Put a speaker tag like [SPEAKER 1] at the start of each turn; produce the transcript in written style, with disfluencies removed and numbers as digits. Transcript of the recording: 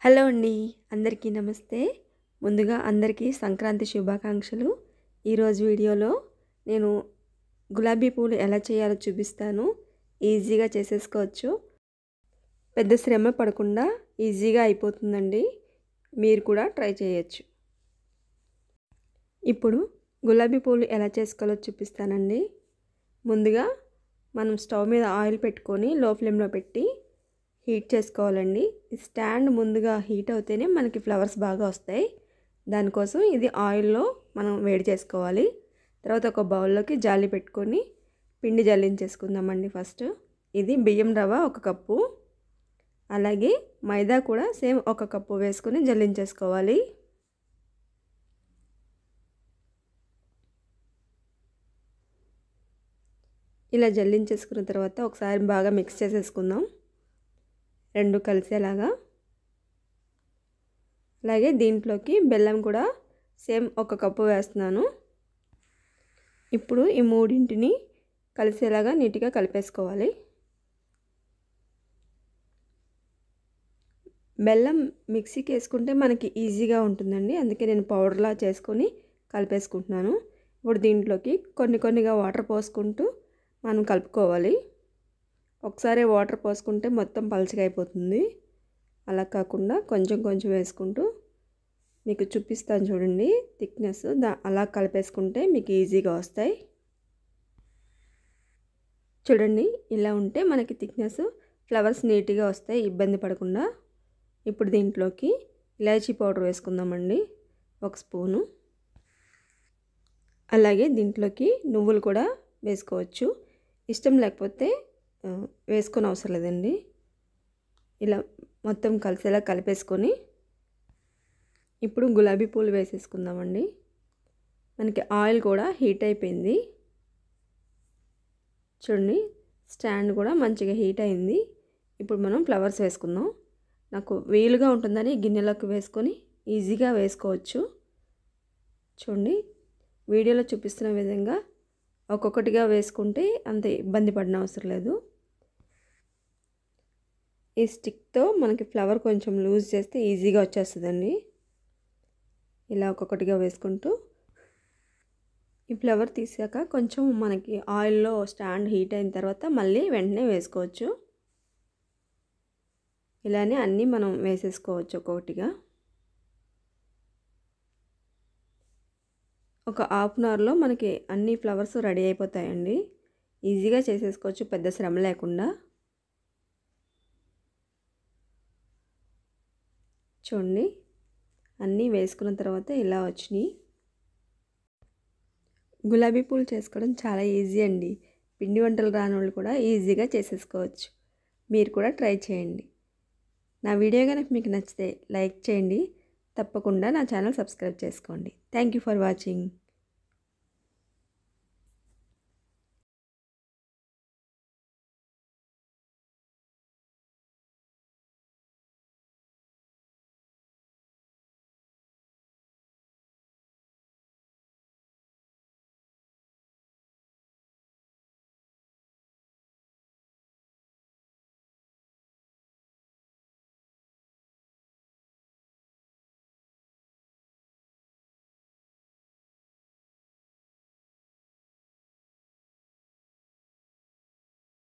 [SPEAKER 1] Hello అండి, అందరికీ నమస్తే. ముందుగా అందరికీ సంక్రాంతి శుభాకాంక్షలు. ఈరోజు వీడియోలో నేను గులాబీ పూలు ఎలా చేయాలో చూపిస్తాను. ఈజీగా చేసేసుకోవచ్చు. పెద్ద శ్రమ పడకుండా ఈజీగా అయిపోతుందండి. మీరు కూడా ట్రై చేయొచ్చు. ఇప్పుడు గులాబీ పూలు ఎలా చేసుకోవాలో చూపిస్తానండి. ముందుగా మనం స్టవ్ మీద ఆయిల్ పెట్టుకొని లో ఫ్లేమ్లో పెట్టి హీట్ చేసుకోవాలండి. ఈ స్టాండ్ ముందుగా హీట్ అవుతేనే మనకి ఫ్లవర్స్ బాగా వస్తాయి. దానికోసం ఇది ఆయిల్లో మనం వేడి చేసుకోవాలి. తర్వాత ఒక బౌల్లోకి జాలి పెట్టుకొని పిండి జల్లించేసుకుందామండి. ఫస్ట్ ఇది బియ్యం రవ్వ 1 కప్పు, అలాగే మైదా కూడా సేమ్ 1 కప్పు వేసుకొని జల్లించేసుకోవాలి. ఇలా జల్లించేసుకున్న తర్వాత ఒకసారి బాగా మిక్స్ చేసేసుకుందాం, రెండు కలిసేలాగా. అలాగే దీంట్లోకి బెల్లం కూడా సేమ్ 1 కప్పు వేస్తున్నాను. ఇప్పుడు ఈ మూడింటిని కలిసేలాగా నీట్గా కలిపేసుకోవాలి. బెల్లం మిక్సీకి వేసుకుంటే మనకి ఈజీగా ఉంటుందండి, అందుకే నేను పౌడర్లా చేసుకొని కలిపేసుకుంటున్నాను. ఇప్పుడు దీంట్లోకి కొన్నిగా వాటర్ పోసుకుంటూ మనం కలుపుకోవాలి. ఒకసారి వాటర్ పోసుకుంటే మొత్తం పలచగా అయిపోతుంది. అలా కాకుండా కొంచెం వేసుకుంటూ మీకు చూపిస్తాను చూడండి థిక్నెస్. అలా కలిపేసుకుంటే మీకు ఈజీగా వస్తాయి. చూడండి, ఇలా ఉంటే మనకి థిక్నెస్, ఫ్లవర్స్ నీట్గా వస్తాయి, ఇబ్బంది పడకుండా. ఇప్పుడు దీంట్లోకి ఇలాచీ పౌడర్ వేసుకుందామండి, 1 స్పూను. అలాగే దీంట్లోకి నువ్వులు కూడా వేసుకోవచ్చు. ఇష్టం లేకపోతే వేసుకొని అవసరం లేదండి. ఇలా మొత్తం కలిసేలా కలిపేసుకొని ఇప్పుడు గులాబీ పూలు వేసేసుకుందామండి. మనకి ఆయిల్ కూడా హీట్ అయిపోయింది. చూడండి, స్టాండ్ కూడా మంచిగా హీట్ అయింది. ఇప్పుడు మనం ఫ్లవర్స్ వేసుకుందాం. నాకు వీలుగా ఉంటుందని గిన్నెలోకి వేసుకొని ఈజీగా వేసుకోవచ్చు. చూడండి, వీడియోలో చూపిస్తున్న విధంగా ఒక్కొక్కటిగా వేసుకుంటే అంత ఇబ్బంది పడిన అవసరం లేదు. ఈ స్టిక్తో మనకి ఫ్లవర్ కొంచెం లూజ్ చేస్తే ఈజీగా వచ్చేస్తుందండి. ఇలా ఒక్కొక్కటిగా వేసుకుంటూ ఈ ఫ్లవర్ తీసాక కొంచెం మనకి ఆయిల్లో స్టాండ్ హీట్ అయిన తర్వాత మళ్ళీ వెంటనే వేసుకోవచ్చు. ఇలానే అన్నీ మనం వేసేసుకోవచ్చు ఒక్కొక్కటిగా. ఒక హాఫ్ అన్ అవర్లో మనకి అన్ని ఫ్లవర్స్ రెడీ అయిపోతాయండి. ఈజీగా చేసేసుకోవచ్చు, పెద్ద శ్రమ లేకుండా. చూడండి, అన్నీ వేసుకున్న తర్వాత ఇలా వచ్చినాయి. గులాబీ పూలు చేసుకోవడం చాలా ఈజీ అండి. పిండి వంటలు రాని వాళ్ళు కూడా ఈజీగా చేసేసుకోవచ్చు. మీరు కూడా ట్రై చేయండి. నా వీడియో కనుక మీకు నచ్చితే లైక్ చేయండి. తప్పకుండా నా ఛానల్ సబ్స్క్రైబ్ చేసుకోండి. Thank you for watching.